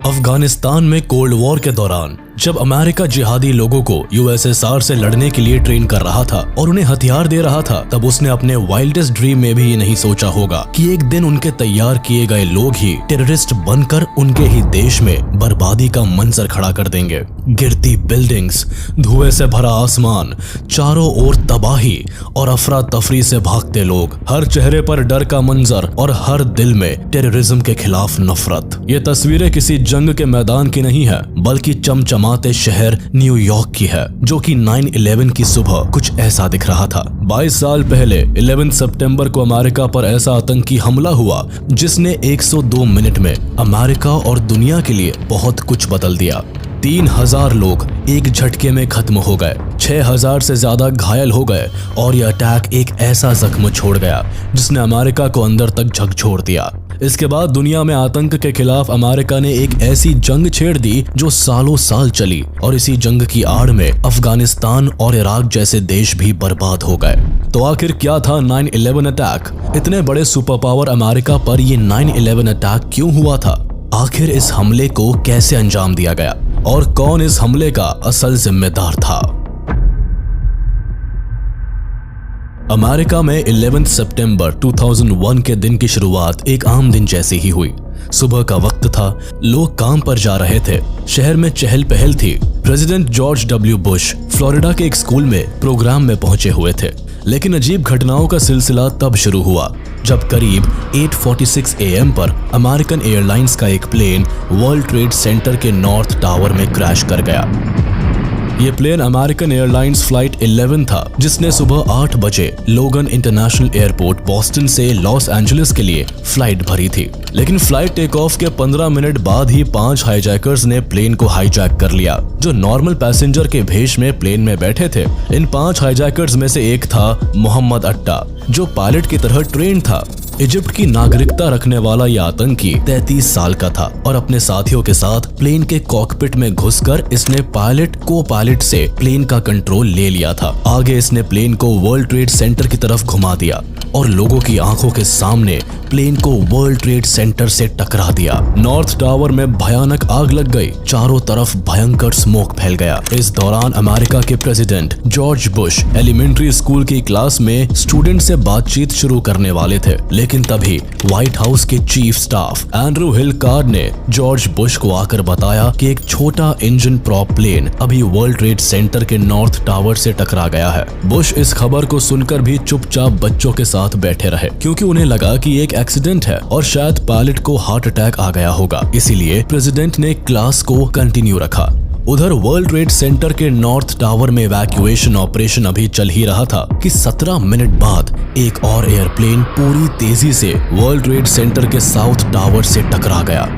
अफगानिस्तान में cold war के दौरान जब अमेरिका जिहादी लोगों को यूएसएसआर से लड़ने के लिए ट्रेन कर रहा था और उन्हें हथियार दे रहा था, तब उसने अपने वाइल्डेस्ट ड्रीम में भी ये नहीं सोचा होगा कि एक दिन उनके तैयार किए गए लोग ही टेररिस्ट बनकर उनके ही देश में बर्बादी का मंजर खड़ा कर देंगे। गिरती बिल्डिंग्स, धुएं से भरा आसमान, चारों ओर तबाही और अफरा तफरी से भागते लोग, हर चेहरे पर डर का मंजर और हर दिल में टेररिज्म के खिलाफ नफरत। ये तस्वीरें किसी जंग के मैदान की नहीं है, बल्कि चमचमाते शहर न्यूयॉर्क की है, जो कि 9/11 की सुबह कुछ ऐसा दिख रहा था। 22 साल पहले 11 सितंबर को अमेरिका पर ऐसा आतंकी हमला हुआ जिसने 102 मिनट में अमेरिका और दुनिया के लिए बहुत कुछ बदल दिया। 3000 लोग एक झटके में खत्म हो गए, 6000 से ज्यादा घायल हो गए और यह अटैक एक ऐसा जख्म छोड़ गया जिसने अमेरिका को अंदर तक झकझोर दिया। इसके बाद दुनिया में आतंक के खिलाफ अमेरिका ने एक ऐसी जंग छेड़ दी जो सालों साल चली और इसी जंग की आड़ में अफगानिस्तान और इराक जैसे देश भी बर्बाद हो गए। तो आखिर क्या था 9/11 अटैक? इतने बड़े सुपर पावर अमेरिका पर ये 9/11 अटैक क्यों हुआ था? आखिर इस हमले को कैसे अंजाम दिया गया और कौन इस हमले का असल जिम्मेदार था? अमेरिका में 11 सितंबर 2001 के दिन की शुरुआत एक आम दिन जैसी ही हुई। सुबह का वक्त था, लोग काम पर जा रहे थे, शहर में चहल पहल थी। President George W Bush Florida के एक स्कूल में प्रोग्राम में पहुंचे हुए थे। लेकिन अजीब घटनाओं का सिलसिला तब शुरू हुआ जब करीब 8:46 AM पर अमेरिकन एयरलाइंस का एक प्लेन वर्ल्ड ट्रेड सेंटर के नॉर्थ टावर में क्रैश कर गया। ये प्लेन अमेरिकन एयरलाइंस फ्लाइट 11 था, जिसने सुबह 8 बजे लोगन इंटरनेशनल एयरपोर्ट बॉस्टन से लॉस एंजलिस के लिए फ्लाइट भरी थी। लेकिन फ्लाइट टेक ऑफ के 15 मिनट बाद ही 5 हाईजैकर्स ने प्लेन को हाईजैक कर लिया, जो नॉर्मल पैसेंजर के भेष में प्लेन में बैठे थे। इन 5 हाईजैकर्स में से एक था मोहम्मद अट्टा, जो पायलट की तरह ट्रेन था। इजिप्ट की नागरिकता रखने वाला यह आतंकी 33 साल का था और अपने साथियों के साथ प्लेन के कॉकपिट में घुसकर इसने पायलट को पायलट से प्लेन का कंट्रोल ले लिया था। आगे इसने प्लेन को वर्ल्ड ट्रेड सेंटर की तरफ घुमा दिया और लोगों की आंखों के सामने प्लेन को वर्ल्ड ट्रेड सेंटर से टकरा दिया। नॉर्थ टावर में भयानक आग लग गई, चारों तरफ भयंकर स्मोक फैल गया। इस दौरान अमेरिका के president George Bush elementary school की क्लास में स्टूडेंट से बातचीत शुरू करने वाले थे, लेकिन तभी व्हाइट हाउस के chief staff Andrew Hill Card ने जॉर्ज बुश को आकर बताया कि एक छोटा इंजन प्रॉप प्लेन अभी वर्ल्ड ट्रेड सेंटर के नॉर्थ टावर से टकरा गया है। बुश इस खबर को सुनकर भी चुपचाप बच्चों के साथ बैठे रहे, क्योंकि उन्हें लगा कि एक एक्सीडेंट है और शायद पायलट को हार्ट अटैक आ गया होगा। इसीलिए प्रेसिडेंट ने क्लास को कंटिन्यू रखा। उधर वर्ल्ड ट्रेड सेंटर के नॉर्थ टावर में इवैक्यूएशन ऑपरेशन अभी चल ही रहा था कि 17 मिनट बाद एक और एयरप्लेन पूरी तेजी से वर्ल्ड ट्रेड सेंटर के साउथ टावर से टकरा गया।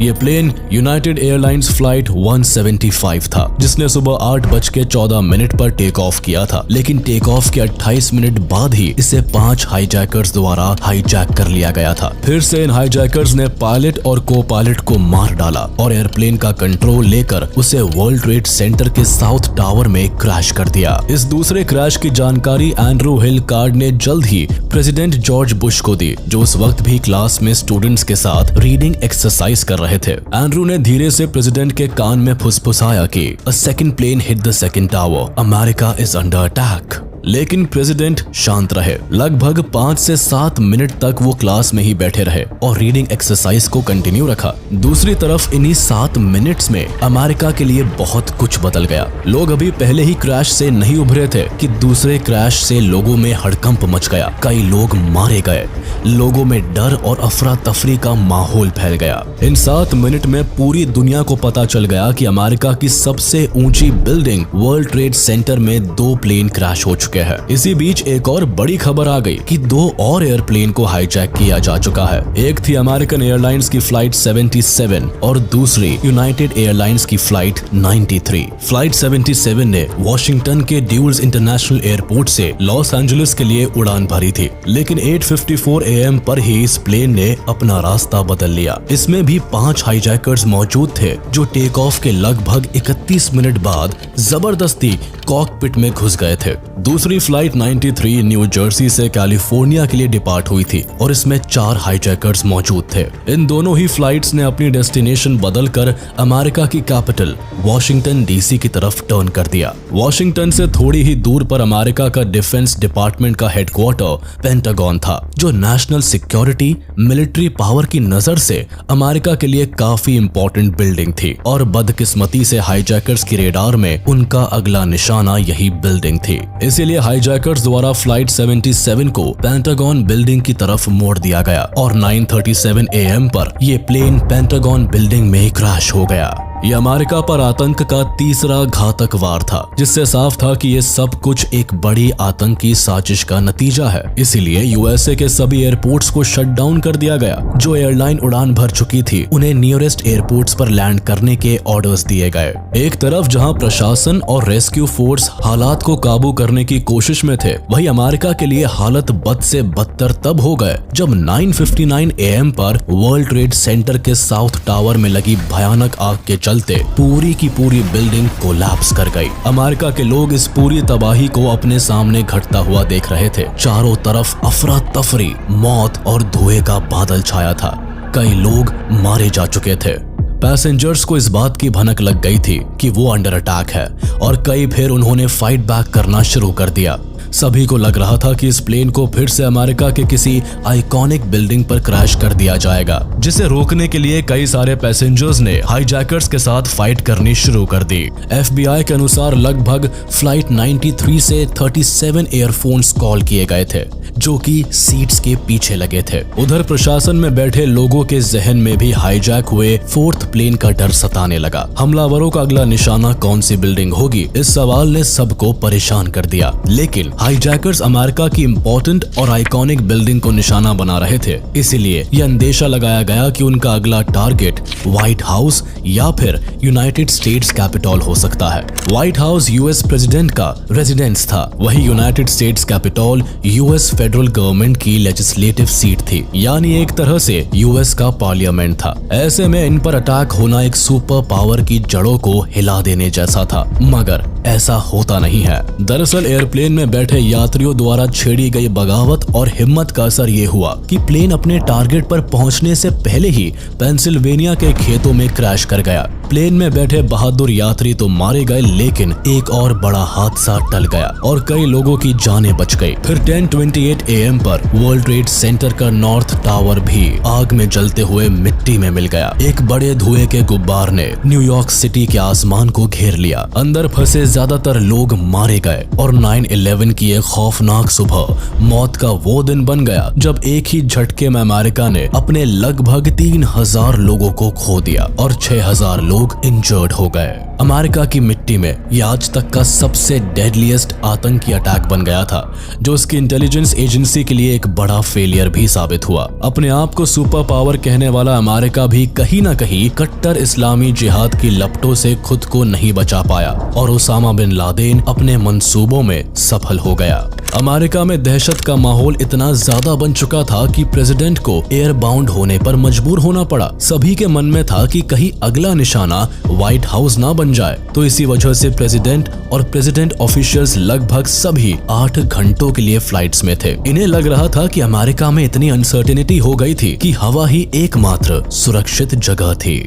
ये प्लेन यूनाइटेड एयरलाइंस फ्लाइट 175 था, जिसने सुबह 8:14 पर टेक ऑफ किया था। लेकिन टेक ऑफ के 28 मिनट बाद ही इसे 5 हाईजैकर्स द्वारा हाईजैक कर लिया गया था। फिर से इन हाईजैकर्स ने पायलट और को पायलट को मार डाला और एयरप्लेन का कंट्रोल लेकर उसे वर्ल्ड ट्रेड सेंटर के साउथ टावर में क्रैश कर दिया। इस दूसरे क्रैश की जानकारी एंड्रू हिल कार्ड ने जल्द ही प्रेसिडेंट जॉर्ज बुश को दी, जो उस वक्त भी क्लास में स्टूडेंट्स के साथ रीडिंग एक्सरसाइज कर रहे थे। एंड्रू ने धीरे से प्रेसिडेंट के कान में फुसफुसाया कि a second plane hit the second tower, America is under attack. लेकिन प्रेसिडेंट शांत रहे। लगभग 5 से 7 मिनट तक वो क्लास में ही बैठे रहे और रीडिंग एक्सरसाइज को कंटिन्यू रखा। दूसरी तरफ इन्हीं 7 मिनट्स में अमेरिका के लिए बहुत कुछ बदल गया। लोग अभी पहले ही क्रैश से नहीं उभरे थे कि दूसरे क्रैश से लोगों में हड़कंप मच गया। कई लोग मारे गए, लोगों में डर और अफरा तफरी का माहौल फैल गया। इन 7 मिनट में पूरी दुनिया को पता चल गया कि अमेरिका की सबसे ऊंची बिल्डिंग वर्ल्ड ट्रेड सेंटर में 2 प्लेन क्रैश हो चुके हैं। इसी बीच एक और बड़ी खबर आ गई कि 2 और एयरप्लेन को हाईजैक किया जा चुका है। एक थी अमेरिकन एयरलाइंस की फ्लाइट 77 और दूसरी यूनाइटेड एयरलाइंस की फ्लाइट 93। फ्लाइट 77 ने वॉशिंगटन के ड्यूल्स इंटरनेशनल एयरपोर्ट से लॉस एंजलिस के लिए उड़ान भरी थी, लेकिन 8:54 AM पर ही इस प्लेन ने अपना रास्ता बदल लिया। इसमें भी 5 हाईजैकर्स मौजूद थे, जो टेक ऑफ के लगभग 31 मिनट बाद जबरदस्ती कॉकपिट में घुस गए थे। दूसरी फ्लाइट 93 न्यू जर्सी से कैलिफोर्निया के लिए डिपार्ट हुई थी और इसमें 4 हाईजैकर्स मौजूद थे। इन दोनों ही फ्लाइट्स ने अपनी डेस्टिनेशन बदलकर अमेरिका की कैपिटल वॉशिंगटन डीसी की तरफ टर्न कर दिया। वॉशिंगटन से थोड़ी ही दूर पर अमेरिका का डिफेंस डिपार्टमेंट का हेडक्वार्टर पेंटागन था, जो नेशनल सिक्योरिटी मिलिट्री पावर की नजर से अमेरिका के लिए काफी इंपॉर्टेंट बिल्डिंग थी और बदकिस्मती से हाईजैकर्स की रेडार में उनका अगला निशाना यही बिल्डिंग थी। इसीलिए हाईजैकर्स द्वारा फ्लाइट 77 को पेंटागन बिल्डिंग की तरफ मोड़ दिया गया और 9:37 AM पर यह प्लेन पेंटागन बिल्डिंग में क्रैश हो गया। ये अमेरिका पर आतंक का तीसरा घातक वार था, जिससे साफ था कि ये सब कुछ एक बड़ी आतंकी साजिश का नतीजा है। इसीलिए यूएसए के सभी एयरपोर्ट्स को शट डाउन कर दिया गया। जो एयरलाइन उड़ान भर चुकी थी उन्हें नियरेस्ट एयरपोर्ट्स पर लैंड करने के ऑर्डर्स दिए गए। एक तरफ जहां प्रशासन और रेस्क्यू फोर्स हालात को काबू करने की कोशिश में थे, वहीं अमेरिका के लिए हालत बद से बदतर तब हो गए जब 9:59 AM पर वर्ल्ड ट्रेड सेंटर के साउथ टावर में लगी भयानक आग के चलते पूरी की पूरी बिल्डिंग कोलैप्स कर गई। अमेरिका के लोग इस पूरी तबाही को अपने सामने घटता हुआ देख रहे थे। चारों तरफ अफरा तफरी, मौत और धुएं का बादल छाया था। कई लोग मारे जा चुके थे। पैसेंजर्स को इस बात की भनक लग गई थी कि वो अंडर अटैक है और कई फिर उन्होंने फाइट बैक करना शुरू कर दिया। सभी को लग रहा था कि इस प्लेन को फिर से अमेरिका के किसी आइकॉनिक बिल्डिंग पर क्रैश कर दिया जाएगा, जिसे रोकने के लिए कई सारे पैसेंजर्स ने हाईजैकर्स के साथ फाइट करनी शुरू कर दी। FBI के अनुसार लगभग फ्लाइट 93 से 37 एयरफोन्स कॉल किए गए थे, जो कि सीट्स के पीछे लगे थे। उधर प्रशासन में बैठे लोगों के जहन में भी हाईजैक हुए 4th प्लेन का डर सताने लगा। हमलावरों का अगला निशाना कौन सी बिल्डिंग होगी, इस सवाल ने सबको परेशान कर दिया। लेकिन हाईजैकर्स अमेरिका की इंपॉर्टेंट और आइकॉनिक बिल्डिंग को निशाना बना रहे थे, इसीलिए यह अंदेशा लगाया गया कि उनका अगला टारगेट व्हाइट हाउस या फिर यूनाइटेड स्टेट्स कैपिटल हो सकता है। व्हाइट हाउस यूएस प्रेसिडेंट का रेजिडेंस था, वही United states capital US federal government की लेजिस्लेटिव सीट थी, यानी एक तरह से यूएस का पार्लियामेंट था। ऐसे में इन पर अटैक होना एक सुपर पावर की जड़ों को हिला देने जैसा था, मगर ऐसा होता नहीं है। दरअसल एयरप्लेन में बैठे यात्रियों द्वारा छेड़ी गई बगावत और हिम्मत का असर ये हुआ कि प्लेन अपने टारगेट पर पहुंचने से पहले ही पेंसिल्वेनिया के खेतों में क्रैश कर गया। प्लेन में बैठे बहादुर यात्री तो मारे गए, लेकिन एक और बड़ा हादसा टल गया और कई लोगों की जानें बच गई। फिर 10:28 AM पर वर्ल्ड ट्रेड सेंटर का नॉर्थ टावर भी आग में जलते हुए मिट्टी में मिल गया। एक बड़े धुएं के गुब्बार ने न्यूयॉर्क सिटी के आसमान को घेर लिया। अंदर फंसे ज्यादातर लोग मारे गए और 9/11 की एक खौफनाक सुबह मौत का वो दिन बन गया जब एक ही झटके में अमेरिका ने अपने लगभग 3000 लोगों को खो दिया और 6000 लोग इंजर्ड हो गए। अमेरिका की मिट्टी में यह आज तक का सबसे डेडलीस्ट आतंकी अटैक बन गया था, जो उसकी इंटेलिजेंस एजेंसी के लिए एक बड़ा फेलियर भी साबित हुआ। अपने आप को सुपर पावर कहने वाला अमेरिका भी कहीं न कहीं कट्टर इस्लामी जिहाद की लपटों से खुद को नहीं बचा पाया और ओसामा बिन लादेन अपने मंसूबों में सफल हो गया। अमेरिका में दहशत का माहौल इतना ज्यादा बन चुका था कि प्रेसिडेंट को एयर बाउंड होने पर मजबूर होना पड़ा। सभी के मन में था कि कहीं अगला निशाना व्हाइट हाउस ना बन जाए, तो इसी वजह से प्रेसिडेंट और प्रेसिडेंट ऑफिशियल्स लगभग सभी 8 घंटों के लिए फ्लाइट्स में थे। इन्हें लग रहा था कि अमेरिका में इतनी अनसर्टेनिटी हो गई थी कि हवा ही एकमात्र सुरक्षित जगह थी।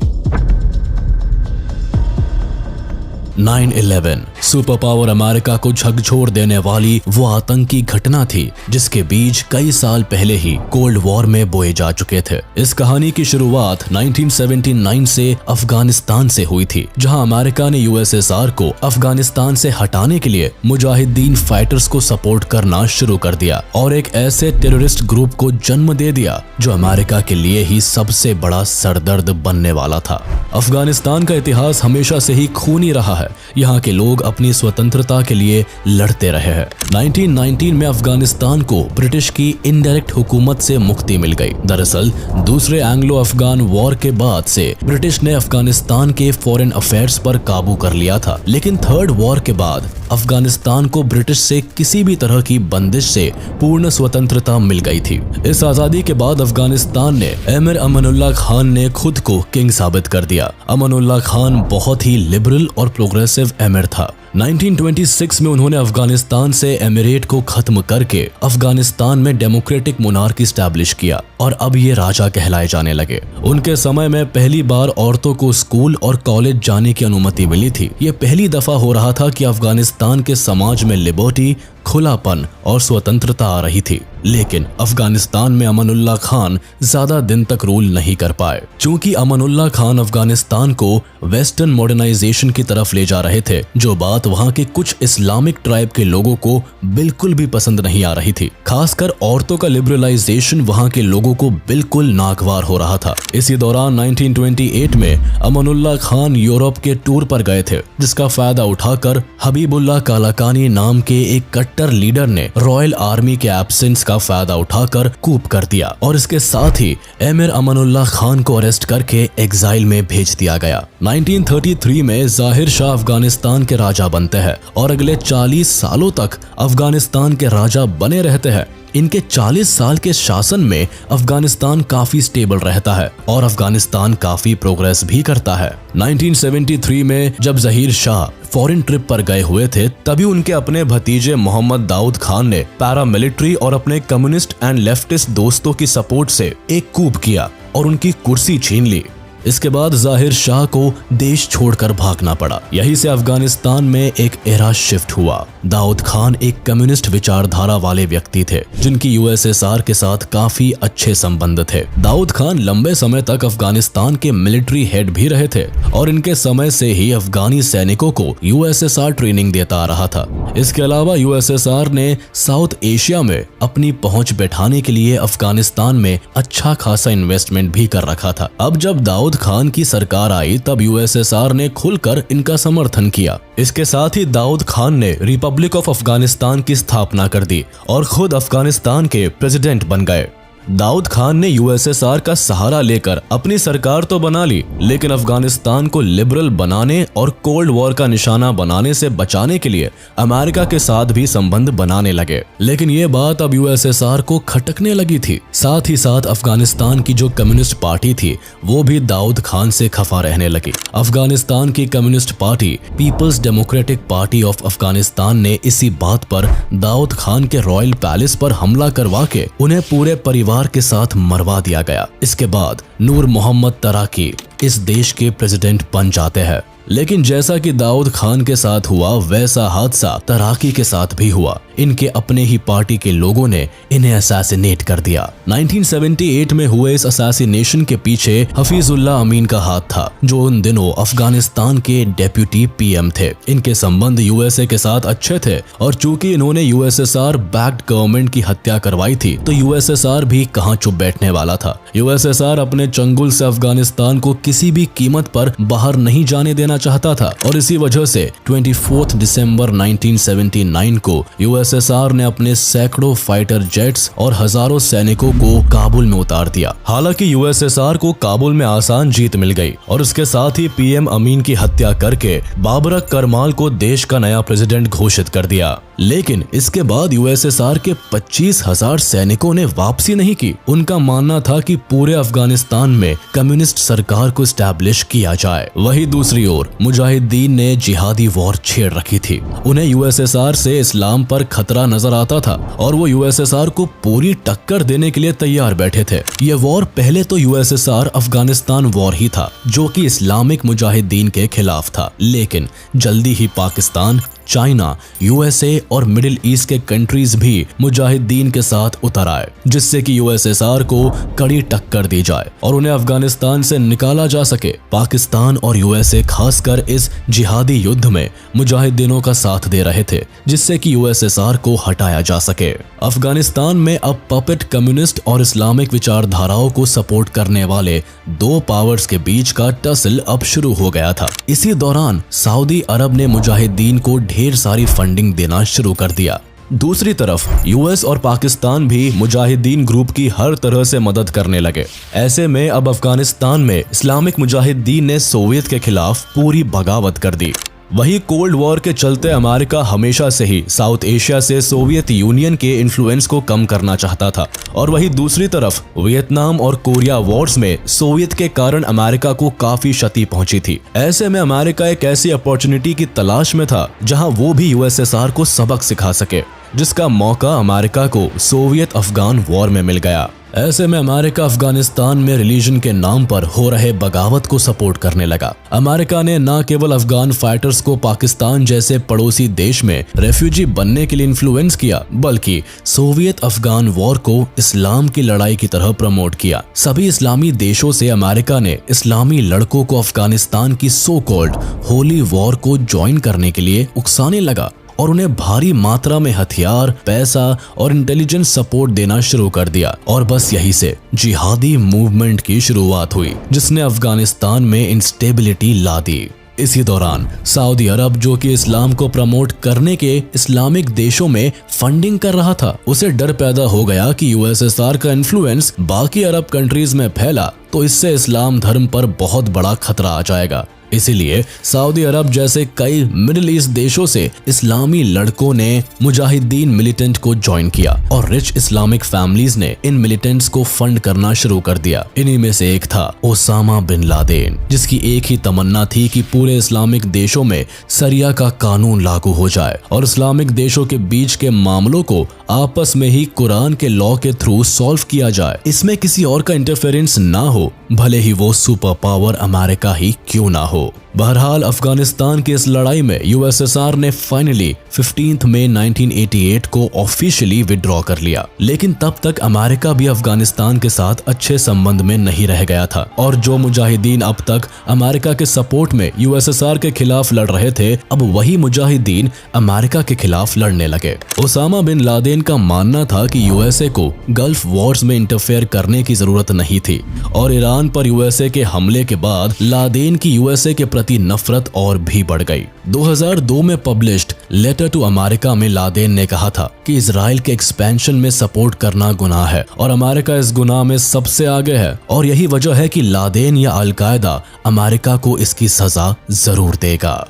9/11 सुपर पावर अमेरिका को झकझोर देने वाली वो आतंकी घटना थी जिसके बीज कई साल पहले ही कोल्ड वॉर में बोए जा चुके थे। इस कहानी की शुरुआत 1979 से अफगानिस्तान से हुई थी, जहां अमेरिका ने यूएसएसआर को अफगानिस्तान से हटाने के लिए मुजाहिदीन फाइटर्स को सपोर्ट करना शुरू कर दिया और एक ऐसे टेररिस्ट ग्रुप को जन्म दे दिया जो अमेरिका के लिए ही सबसे बड़ा सरदर्द बनने वाला था। अफगानिस्तान का इतिहास हमेशा से ही खूनी रहा है। यहाँ के लोग अपनी स्वतंत्रता के लिए लड़ते रहे हैं। 1919 में अफगानिस्तान को ब्रिटिश की इनडायरेक्ट हुकूमत से मुक्ति मिल गई। दरअसल दूसरे एंग्लो अफगान वॉर के बाद से ब्रिटिश ने अफगानिस्तान के फॉरेन अफेयर्स पर काबू कर लिया था, लेकिन थर्ड वॉर के बाद अफगानिस्तान को ब्रिटिश से किसी भी तरह की बंदिश से पूर्ण स्वतंत्रता मिल गई थी। इस आजादी के बाद अफगानिस्तान ने एमिर अमानुल्लाह खान ने खुद को किंग साबित कर दिया। अमानुल्लाह खान बहुत ही लिबरल और प्रोग्रेसिव एमिर था। 1926 में उन्होंने अफगानिस्तान से एमिरेट को खत्म करके अफगानिस्तान में डेमोक्रेटिक मोनार्की स्टैब्लिश किया और अब ये राजा कहलाए जाने लगे। उनके समय में पहली बार औरतों को स्कूल और कॉलेज जाने की अनुमति मिली थी। ये पहली दफा हो रहा था कि अफगानिस्तान के समाज में लिबर्टी, खुलापन और स्वतंत्रता आ रही थी। लेकिन अफगानिस्तान में अमानुल्लाह खान ज्यादा दिन तक रूल नहीं कर पाए। चूंकि अमानुल्लाह खान अफगानिस्तान को वेस्टर्न मॉडर्नाइजेशन की तरफ ले जा रहे थे, जो बात वहां के कुछ इस्लामिक ट्राइब के लोगों को बिल्कुल भी पसंद नहीं आ रही थी। खासकर औरतों का लिबरलाइजेशन वहां के लोगों को बिल्कुल नागवार हो रहा था। इसी दौरान 1928 में अमानुल्लाह खान यूरोप के टूर पर गए थे, जिसका फायदा उठाकर हबीबुल्लाह कालाकानी नाम के एक कट्टर लीडर ने रॉयल आर्मी के एब्सेंस का फायदा उठाकर कूप कर दिया और इसके साथ ही एमिर अमानुल्लाह खान को अरेस्ट करके एग्जाइल में भेज दिया गया। 1933 में जाहिर शाह अफगानिस्तान के राजा बनते हैं और अगले 40 सालों तक अफगानिस्तान के राजा बने रहते हैं। इनके 40 साल के शासन में अफगानिस्तान काफी स्टेबल रहता है और अफगानिस्तान काफी प्रोग्रेस भी करता है। 1973 में जब जहीर शाह फॉरेन ट्रिप पर गए हुए थे, तभी उनके अपने भतीजे मोहम्मद दाऊद खान ने पैरामिलिट्री और अपने कम्युनिस्ट एंड लेफ्टिस्ट दोस्तों की सपोर्ट से एक कूप किया और उनकी कुर्सी छीन ली। इसके बाद जाहिर शाह को देश छोड़कर भागना पड़ा। यहीं से अफगानिस्तान में एक एरा शिफ्ट हुआ। दाऊद खान एक कम्युनिस्ट विचारधारा वाले व्यक्ति थे, जिनकी यूएसएसआर के साथ काफी अच्छे संबंध थे। दाऊद खान लंबे समय तक अफगानिस्तान के मिलिट्री हेड भी रहे थे और इनके समय से ही अफगानी सैनिकों को यूएसएसआर ट्रेनिंग देता आ रहा था। इसके अलावा यूएसएसआर ने साउथ एशिया में अपनी पहुंच बैठाने के लिए अफगानिस्तान में अच्छा खासा इन्वेस्टमेंट भी कर रखा था। अब जब दाऊद खान की सरकार आई, तब यूएसएसआर ने खुलकर इनका समर्थन किया। इसके साथ ही दाऊद खान ने रिपब्लिक ऑफ अफगानिस्तान की स्थापना कर दी और खुद अफगानिस्तान के प्रेसिडेंट बन गए। दाऊद खान ने यूएसएसआर का सहारा लेकर अपनी सरकार तो बना ली, लेकिन अफगानिस्तान को लिबरल बनाने और कोल्ड वॉर का निशाना बनाने से बचाने के लिए अमेरिका के साथ भी संबंध बनाने लगे। लेकिन ये बात अब यूएसएसआर को खटकने लगी थी। साथ ही साथ अफगानिस्तान की जो कम्युनिस्ट पार्टी थी, वो भी दाऊद खान से खफा रहने लगी। अफगानिस्तान की communist party People's democratic party of Afghanistan ने इसी बात पर दाऊद खान के रॉयल पैलेस पर हमला करवा के उन्हें पूरे परिवार के साथ मरवा दिया गया। इसके बाद नूर मोहम्मद तराकी इस देश के प्रेसिडेंट बन जाते हैं। लेकिन जैसा कि दाऊद खान के साथ हुआ, वैसा हादसा तराकी के साथ भी हुआ। इनके अपने ही पार्टी के लोगों ने इन्हें असैसिनेट कर दिया। 1978 में हुए इस असैसिनेशन के पीछे हफीजुल्लाह अमीन का हाथ था, जो उन दिनों अफगानिस्तान के डेप्यूटी पीएम थे। इनके संबंध यूएसए के साथ अच्छे थे और चूंकि इन्होंने यूएसएसआर बैक्ड गवर्नमेंट की हत्या करवाई थी, तो यूएसएसआर भी कहां चुप बैठने वाला था। यूएसएसआर अपने चंगुल से अफगानिस्तान को किसी भी कीमत पर बाहर नहीं जाने देना चाहता था और इसी वजह से 24 दिसंबर 1979 को यूएसएसआर ने अपने सैकड़ों फाइटर जेट्स और हजारों सैनिकों को काबुल में उतार दिया। हालांकि यूएसएसआर को काबुल में आसान जीत मिल गई और इसके साथ ही पीएम अमीन की हत्या करके बाबरक करमाल को देश का नया प्रेसिडेंट घोषित कर दिया। लेकिन इसके बाद यूएसएसआर के 25,000 सैनिकों ने वापसी नहीं की। उनका मानना था कि पूरे अफगानिस्तान में कम्युनिस्ट सरकार को स्टैब्लिश किया जाए। वहीं दूसरी ओर मुजाहिदीन ने जिहादी वॉर छेड़ रखी थी। उन्हें यूएसएसआर से इस्लाम पर खतरा नजर आता था और वो यूएसएसआर को पूरी टक्कर देने के लिए तैयार बैठे थे। ये वॉर पहले तो यूएसएसआर अफगानिस्तान वॉर ही था, जो कि इस्लामिक मुजाहिदीन के खिलाफ था। लेकिन जल्दी ही पाकिस्तान, चाइना, यूएसए और मिडिल ईस्ट के कंट्रीज भी मुजाहिदीन के साथ उतर आए, जिससे कि यूएसएसआर को कड़ी टक्कर दी जाए और उन्हें अफगानिस्तान से निकाला जा सके। पाकिस्तान और यूएसए खासकर इस जिहादी युद्ध में मुजाहिदीनों का साथ दे रहे थे, जिससे कि यूएसएसआर को हटाया जा सके। अफगानिस्तान में अब पपेट कम्युनिस्ट और इस्लामिक विचारधाराओं को सपोर्ट करने वाले दो पावर्स के बीच का टसल अब शुरू हो गया था। इसी दौरान सऊदी अरब ने मुजाहिदीन को ढेर सारी फंडिंग देना शुरू कर दिया। दूसरी तरफ यूएस और पाकिस्तान भी मुजाहिदीन ग्रुप की हर तरह से मदद करने लगे। ऐसे में अब अफगानिस्तान में इस्लामिक मुजाहिदीन ने सोवियत के खिलाफ पूरी बगावत कर दी। वही कोल्ड वॉर के चलते अमेरिका हमेशा से ही साउथ एशिया से सोवियत यूनियन के इन्फ्लुएंस को कम करना चाहता था, और वही दूसरी तरफ वियतनाम और कोरिया वॉर्स में सोवियत के कारण अमेरिका को काफी क्षति पहुंची थी। ऐसे में अमेरिका एक ऐसी अपॉर्चुनिटी की तलाश में था जहां वो भी यूएसएसआर को सबक सिखा सके, जिसका मौका अमेरिका को सोवियत अफगान वॉर में मिल गया। ऐसे में अमेरिका अफगानिस्तान में रिलीजन के नाम पर हो रहे बगावत को सपोर्ट करने लगा। अमेरिका ने न केवल अफगान फाइटर्स को पाकिस्तान जैसे पड़ोसी देश में रेफ्यूजी बनने के लिए इन्फ्लुएंस किया, बल्कि सोवियत अफगान वॉर को इस्लाम की लड़ाई की तरह प्रमोट किया। सभी इस्लामी देशों से अमेरिका ने इस्लामी लड़कों को अफगानिस्तान की सो कॉल्ड होली वॉर को ज्वाइन करने के लिए उकसाने लगा और उन्हें भारी मात्रा में हथियार, पैसा और इंटेलिजेंस सपोर्ट देना शुरू कर दिया। और बस यही से जिहादी मूवमेंट की शुरुआत हुई, जिसने अफगानिस्तान में इंस्टेबिलिटी ला दी। इसी दौरान सऊदी अरब, जो कि इस्लाम को प्रमोट करने के इस्लामिक देशों में फंडिंग कर रहा था, उसे डर पैदा हो गया कि यूएसएसआर का इन्फ्लुएंस बाकी अरब कंट्रीज में फैला तो इससे इस्लाम धर्म पर बहुत बड़ा खतरा आ जाएगा। इसीलिए सऊदी अरब जैसे कई मिडिल ईस्ट देशों से इस्लामी लड़कों ने मुजाहिदीन मिलिटेंट को ज्वाइन किया और रिच इस्लामिक फैमिलीज ने इन मिलिटेंट्स को फंड करना शुरू कर दिया। इन्हीं में से एक था ओसामा बिन लादेन, जिसकी एक ही तमन्ना थी कि पूरे इस्लामिक देशों में सरिया का कानून लागू हो जाए और इस्लामिक देशों के बीच के मामलों को आपस में ही कुरान के लॉ के थ्रू सॉल्व किया जाए। इसमें किसी और का इंटरफेरेंस ना हो, भले ही वो सुपर पावर अमेरिका ही क्यों ना हो। बहरहाल अफगानिस्तान की इस लड़ाई में यूएसएसआर ने फाइनली 15 मई 1988 को ऑफिशियली विड्रॉ कर लिया। लेकिन तब तक अमेरिका भी अफगानिस्तान के साथ अच्छे संबंध में नहीं रह गया था और जो मुजाहिदीन अब तक अमेरिका के सपोर्ट में यूएसएसआर के खिलाफ लड़ रहे थे, अब वही मुजाहिदीन अमेरिका के खिलाफ लड़ने लगे। ओसामा बिन लादेन का मानना था कि यूएसए को गल्फ वॉर्स में इंटरफेयर करने की जरूरत नहीं थी और ईरान पर यूएसए के हमले के बाद लादेन की यूएसए के प्रति नफरत और भी बढ़ गई। 2002 में पब्लिश्ड लेटर टू अमेरिका में लादेन ने कहा था कि इजराइल के एक्सपेंशन में सपोर्ट करना गुनाह है और अमेरिका इस गुनाह में सबसे आगे है और यही वजह है कि लादेन या अल-कायदा अमेरिका को इसकी सजा जरूर देगा।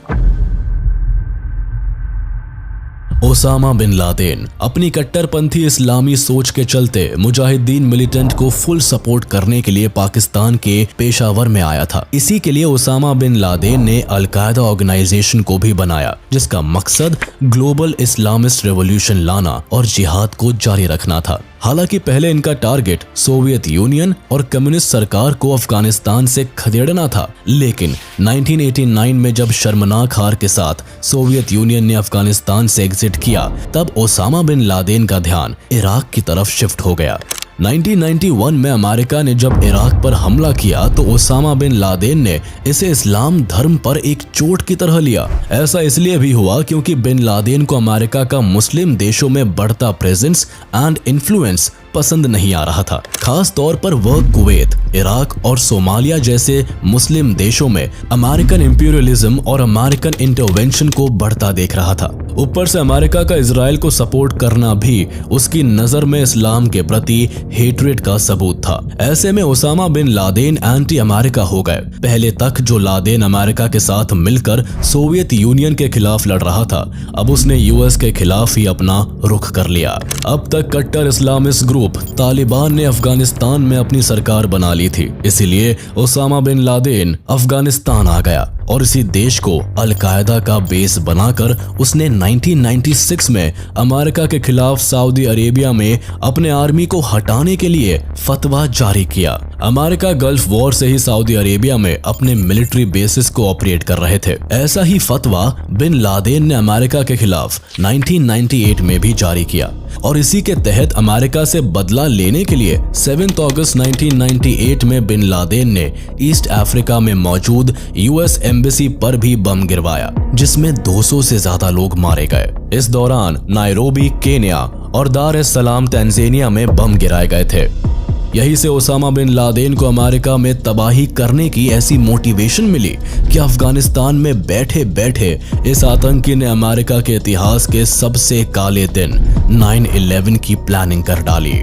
ओसामा बिन लादेन अपनी कट्टरपंथी इस्लामी सोच के चलते मुजाहिदीन मिलिटेंट को फुल सपोर्ट करने के लिए पाकिस्तान के पेशावर में आया था। इसी के लिए ओसामा बिन लादेन ने अल-कायदा ऑर्गेनाइजेशन को भी बनाया, जिसका मकसद ग्लोबल इस्लामिस्ट रेवोल्यूशन लाना और जिहाद को जारी रखना था। हालांकि पहले इनका टारगेट सोवियत यूनियन और कम्युनिस्ट सरकार को अफगानिस्तान से खदेड़ना था, लेकिन 1989 में जब शर्मनाक हार के साथ सोवियत यूनियन ने अफगानिस्तान से एग्जिट किया, तब ओसामा बिन लादेन का ध्यान इराक की तरफ शिफ्ट हो गया। 1991 में अमेरिका ने जब इराक पर हमला किया तो ओसामा बिन लादेन ने इसे इस्लाम धर्म पर एक चोट की तरह लिया। ऐसा इसलिए भी हुआ क्योंकि बिन लादेन को अमेरिका का मुस्लिम देशों में बढ़ता प्रेजेंस एंड इन्फ्लुएंस पसंद नहीं आ रहा था। खास तौर पर वह कुवैत, इराक और सोमालिया जैसे मुस्लिम देशों में अमेरिकन इंपीरियलिज्म और अमेरिकन इंटरवेंशन को बढ़ता देख रहा था। ऊपर से अमेरिका का इजराइल को सपोर्ट करना भी उसकी नजर में इस्लाम के प्रति हेट्रेड का सबूत था। ऐसे में Osama bin Laden anti America हो गए। पहले तक जो लादेन अमेरिका के साथ मिलकर सोवियत यूनियन के खिलाफ लड़ रहा था, अब उसने यूएस के खिलाफ ही अपना रुख कर लिया। अब तक कट्टर इस्लामिस्ट ग्रुप तालिबान ने अफगानिस्तान में अपनी सरकार बना ली थी, इसीलिए ओसामा बिन लादेन अफगानिस्तान आ गया और इसी देश को अल-कायदा का बेस बनाकर उसने 1996 में अमेरिका के खिलाफ सऊदी अरेबिया में अपने आर्मी को हटाने के लिए फतवा जारी किया। अमेरिका गल्फ वॉर से ही सऊदी अरेबिया में अपने मिलिट्री बेसिस को ऑपरेट कर रहे थे। ऐसा ही फतवा बिन लादेन ने अमेरिका के खिलाफ 1998 में भी जारी किया और इसी के तहत अमेरिका से बदला लेने के लिए 7 अगस्त 1998 में बिन लादेन ने ईस्ट अफ्रीका में मौजूद यूएस एम्बेसी पर भी बम गिरवाया, जिसमें 200 से ज्यादा लोग मारे गए। इस दौरान नायरोबी, केन्या और दार एस सलाम, तंजानिया में बम गिराए गए थे। यही से ओसामा बिन लादेन को अमेरिका में तबाही करने की ऐसी मोटिवेशन मिली कि अफगानिस्तान में बैठे बैठे इस आतंकी ने अमेरिका के इतिहास के सबसे काले दिन 9/11 की प्लानिंग कर डाली।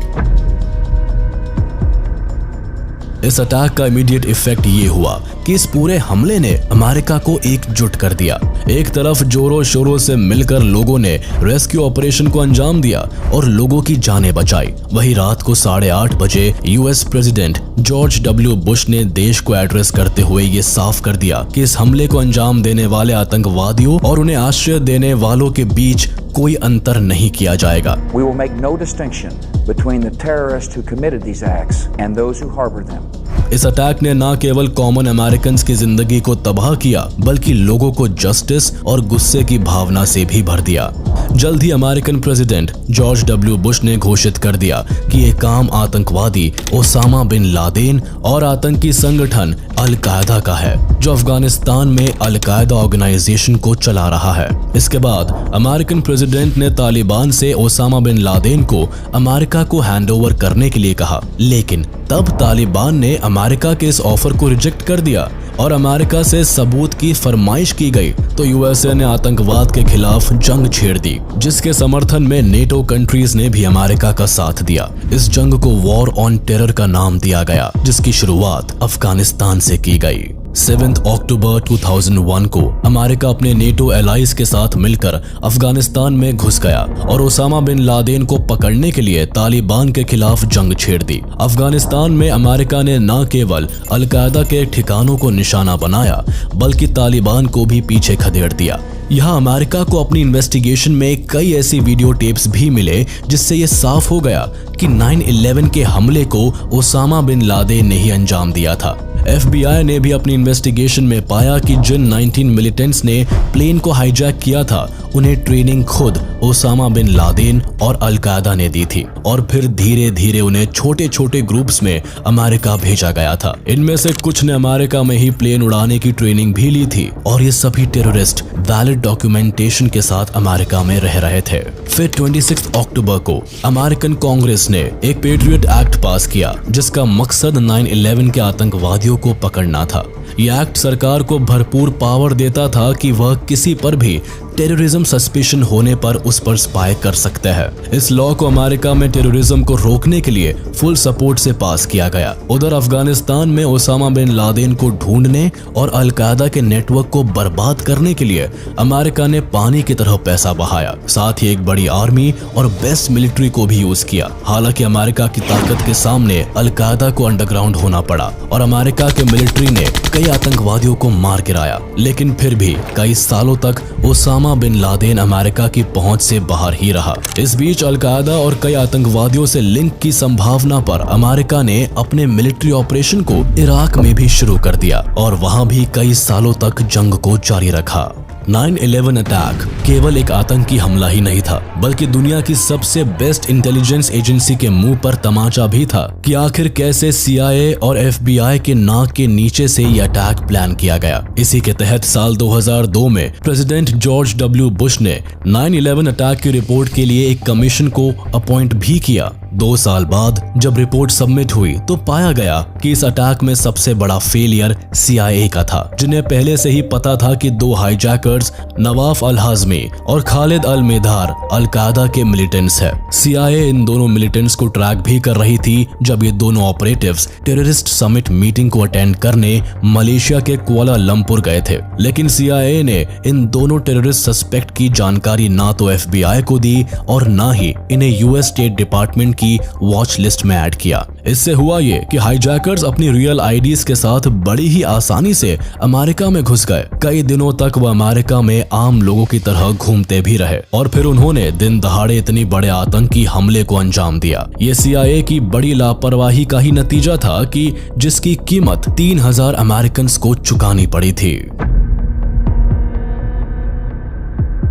इस अटैक का इमीडिएट इफेक्ट ये हुआ कि इस पूरे हमले ने अमेरिका को एकजुट कर दिया। एक तरफ जोरों शोरों से मिलकर लोगों ने रेस्क्यू ऑपरेशन को अंजाम दिया और लोगों की जानें बचाई। वही रात को 8:30 बजे US president George W Bush ने देश को एड्रेस करते हुए ये साफ कर दिया कि इस हमले को अंजाम देने वाले आतंकवादियों और उन्हें आश्रय देने वालों के बीच कोई अंतर नहीं किया जाएगा। We will make no distinction between the terrorists who committed these acts and those who harbored them. इस अटैक ने न केवल कॉमन अमेरिकन की जिंदगी को तबाह किया बल्कि लोगों को जस्टिस और गुस्से की भावना से भी भर दिया। जल्द ही American president George W Bush ने घोषित कर दिया कि ये काम आतंकवादी ओसामा बिन लादेन और आतंकी संगठन अल-कायदा का है, जो अफगानिस्तान में अल-कायदा ऑर्गेनाइजेशन को चला रहा है। इसके बाद अमेरिकन प्रेसिडेंट ने तालिबान से ओसामा बिन लादेन को अमेरिका को हैंडओवर करने के लिए कहा, लेकिन तब तालिबान ने अमेरिका के इस ऑफर को रिजेक्ट कर दिया और अमेरिका से सबूत की फरमाइश की गई। तो यूएसए ने आतंकवाद के खिलाफ जंग छेड़ दी, जिसके समर्थन में नेटो कंट्रीज ने भी अमेरिका का साथ दिया। इस जंग को वॉर ऑन टेरर का नाम दिया गया, जिसकी शुरुआत अफगानिस्तान से की गई। 7 अक्टूबर 2001 को अमेरिका अपने नेटो एलाइज के साथ मिलकर अफगानिस्तान में घुस गया और ओसामा बिन लादेन को पकड़ने के लिए तालिबान के खिलाफ जंग छेड़ दी। अफगानिस्तान में अमेरिका ने न केवल अल-कायदा के ठिकानों को निशाना बनाया बल्कि तालिबान को भी पीछे खदेड़ दिया। यहाँ अमेरिका को अपनी इन्वेस्टिगेशन में कई ऐसी वीडियो टेप्स भी मिले जिससे ये साफ हो गया कि 9/11 के हमले को ओसामा बिन लादेन ने ही अंजाम दिया था। FBI ने भी अपनी इन्वेस्टिगेशन में पाया कि जिन 19 मिलिटेंट्स ने प्लेन को हाईजैक किया था उन्हें ट्रेनिंग खुद ओसामा बिन लादेन और अल-कायदा ने दी थी और फिर धीरे धीरे उन्हें छोटे छोटे ग्रुप्स में अमेरिका भेजा गया था। इनमें से कुछ ने अमेरिका में ही प्लेन उड़ाने की ट्रेनिंग भी ली थी और ये सभी टेररिस्ट वैलिड डॉक्यूमेंटेशन के साथ अमेरिका में रह रहे थे। फिर 26 अक्टूबर को अमेरिकन कांग्रेस ने एक पेट्रियट एक्ट पास किया जिसका मकसद 9/11 के आतंकवादियों को पकड़ना था। यह एक्ट सरकार को भरपूर पावर देता था कि वह किसी पर भी टेररिज्म सस्पिशन होने पर उस पर स्पाई कर सकते हैं। इस लॉ को अमेरिका में टेररिज्म को रोकने के लिए फुल सपोर्ट से पास किया गया। उधर अफगानिस्तान में ओसामा बिन लादेन को ढूंढने और अल-कायदा के नेटवर्क को बर्बाद करने के लिए अमेरिका ने पानी की तरह पैसा बहाया, साथ ही एक बड़ी आर्मी और बेस्ट मिलिट्री को भी यूज किया। हालांकि अमेरिका की ताकत के सामने अल-कायदा को अंडरग्राउंड होना पड़ा और अमेरिका के मिलिट्री ने कई आतंकवादियों को मार गिराया, लेकिन फिर भी कई सालों तक ओसामा बिन लादेन अमेरिका की पहुंच से बाहर ही रहा। इस बीच अल-कायदा और कई आतंकवादियों से लिंक की संभावना पर अमेरिका ने अपने मिलिट्री ऑपरेशन को इराक में भी शुरू कर दिया और वहां भी कई सालों तक जंग को जारी रखा। 9/11 अटैक केवल एक आतंकी हमला ही नहीं था बल्कि दुनिया की सबसे बेस्ट इंटेलिजेंस एजेंसी के मुंह पर तमाचा भी था कि आखिर कैसे CIA और FBI के नाक के नीचे से यह अटैक प्लान किया गया। इसी के तहत साल 2002 में प्रेसिडेंट जॉर्ज डब्ल्यू बुश ने 9/11 अटैक की रिपोर्ट के लिए एक कमीशन को अपॉइंट भी किया। 2 साल बाद जब रिपोर्ट सबमिट हुई तो पाया गया कि इस अटैक में सबसे बड़ा फेलियर CIA का था, जिन्हें पहले से ही पता था कि 2 हाईजैकर्स नवाफ अल-हाज़मी और खालिद अल-मेदार अल-कायदा के मिलिटेंट्स हैं। CIA इन दोनों मिलिटेंट्स को ट्रैक भी कर रही थी जब ये दोनों ऑपरेटिव्स टेररिस्ट समिट मीटिंग को अटेंड करने मलेशिया के कुआलालंपुर गए थे। लेकिन CIA ने इन दोनों टेररिस्ट सस्पेक्ट की जानकारी ना तो FBI को दी और ना ही इन्हें US स्टेट डिपार्टमेंट की वॉच लिस्ट में ऐड किया। इससे हुआ ये कि हाईजैकर्स अपनी रियल आईडीज के साथ बड़ी ही आसानी से अमेरिका में घुस गए। कई दिनों तक वह अमेरिका में आम लोगों की तरह घूमते भी रहे और फिर उन्होंने दिन दहाड़े इतनी बड़े आतंकी हमले को अंजाम दिया। ये CIA की बड़ी लापरवाही का ही नतीजा था कि जिसकी कीमत 3000 अमेरिकन को चुकानी पड़ी थी।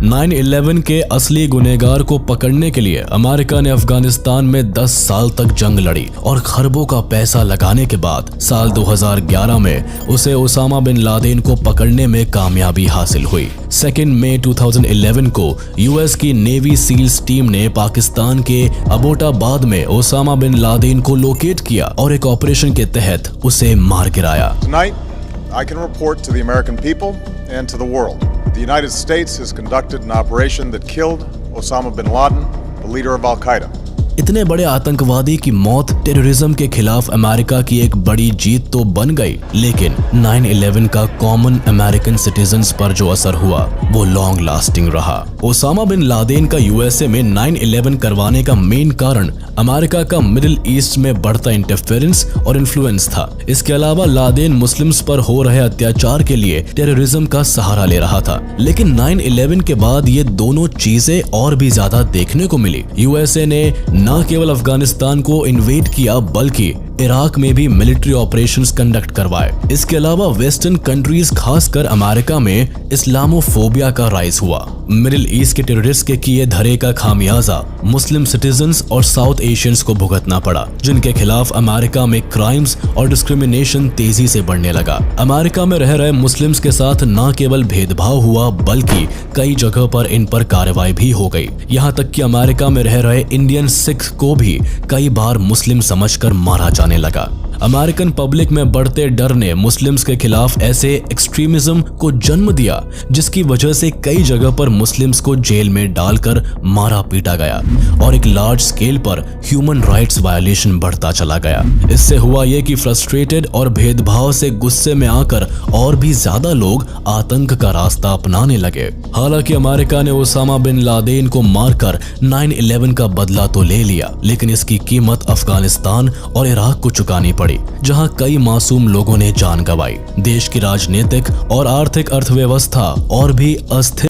9/11 के असली गुनहगार को पकड़ने के लिए अमेरिका ने अफगानिस्तान में 10 साल तक जंग लड़ी और खरबों का पैसा लगाने के बाद साल 2011 में उसे ओसामा बिन लादेन को पकड़ने में कामयाबी हासिल हुई। 2 मई 2011 को US की नेवी सील्स टीम ने पाकिस्तान के अबोटाबाद में ओसामा बिन लादेन को लोकेट किया और एक ऑपरेशन के तहत उसे मार गिराया। I can report to the American people and to the world. The United States has conducted an operation that killed Osama bin Laden, the leader of Al-Qaeda. इतने बड़े आतंकवादी की मौत टेररिज्म के खिलाफ अमेरिका की एक बड़ी जीत तो बन गई, लेकिन 9/11 का कॉमन अमेरिकन सिटीजन्स पर जो असर हुआ वो लॉन्ग लास्टिंग रहा। ओसामा बिन लादेन का यूएसए में 9/11 करवाने का मेन कारण अमेरिका का मिडिल ईस्ट में बढ़ता इंटरफेरेंस और इन्फ्लुएंस था। इसके अलावा लादेन मुस्लिम्स पर हो रहे अत्याचार के लिए टेररिज्म का सहारा ले रहा था। लेकिन 9/11 के बाद ये दोनों चीजें और भी ज्यादा देखने को मिली। यूएसए ने न केवल अफगानिस्तान को इन्वेड किया बल्कि इराक में भी मिलिट्री ऑपरेशंस कंडक्ट करवाए। इसके अलावा वेस्टर्न कंट्रीज खासकर अमेरिका में इस्लामोफोबिया का राइज हुआ। मिडिल ईस्ट के टेररिस्ट के किए धरे का खामियाजा मुस्लिम सिटीजन्स और साउथ एशियंस को भुगतना पड़ा, जिनके खिलाफ अमेरिका में क्राइम्स और डिस्क्रिमिनेशन तेजी से बढ़ने लगा। अमेरिका में रह रहे मुस्लिम्स के साथ न केवल भेदभाव हुआ बल्कि कई जगह पर इन पर कार्रवाई भी हो गई। यहाँ तक कि अमेरिका में रह रहे इंडियन सिख को भी कई बार मुस्लिम समझकर मारा जाने लगा। अमेरिकन पब्लिक में बढ़ते डर ने मुस्लिम्स के खिलाफ ऐसे एक्सट्रीमिज्म को जन्म दिया, जिसकी वजह से कई जगह पर मुस्लिम्स को जेल में डालकर मारा पीटा गया और एक लार्ज स्केल पर ह्यूमन राइट्स वायलेशन बढ़ता चला गया। इससे हुआ ये कि फ्रस्ट्रेटेड और भेदभाव से गुस्से में आकर और भी ज्यादा लोग आतंक का रास्ता अपनाने लगे। हालांकि अमेरिका ने ओसामा बिन लादेन को मारकर 9/11 का बदला तो ले लिया, लेकिन इसकी कीमत अफगानिस्तान और इराक को चुकानी पड़ी, जहां कई मासूम लोगों ने जान गंवाई। देश की राजनीतिक और आर्थिक अर्थव्यवस्था और भी अस्थिर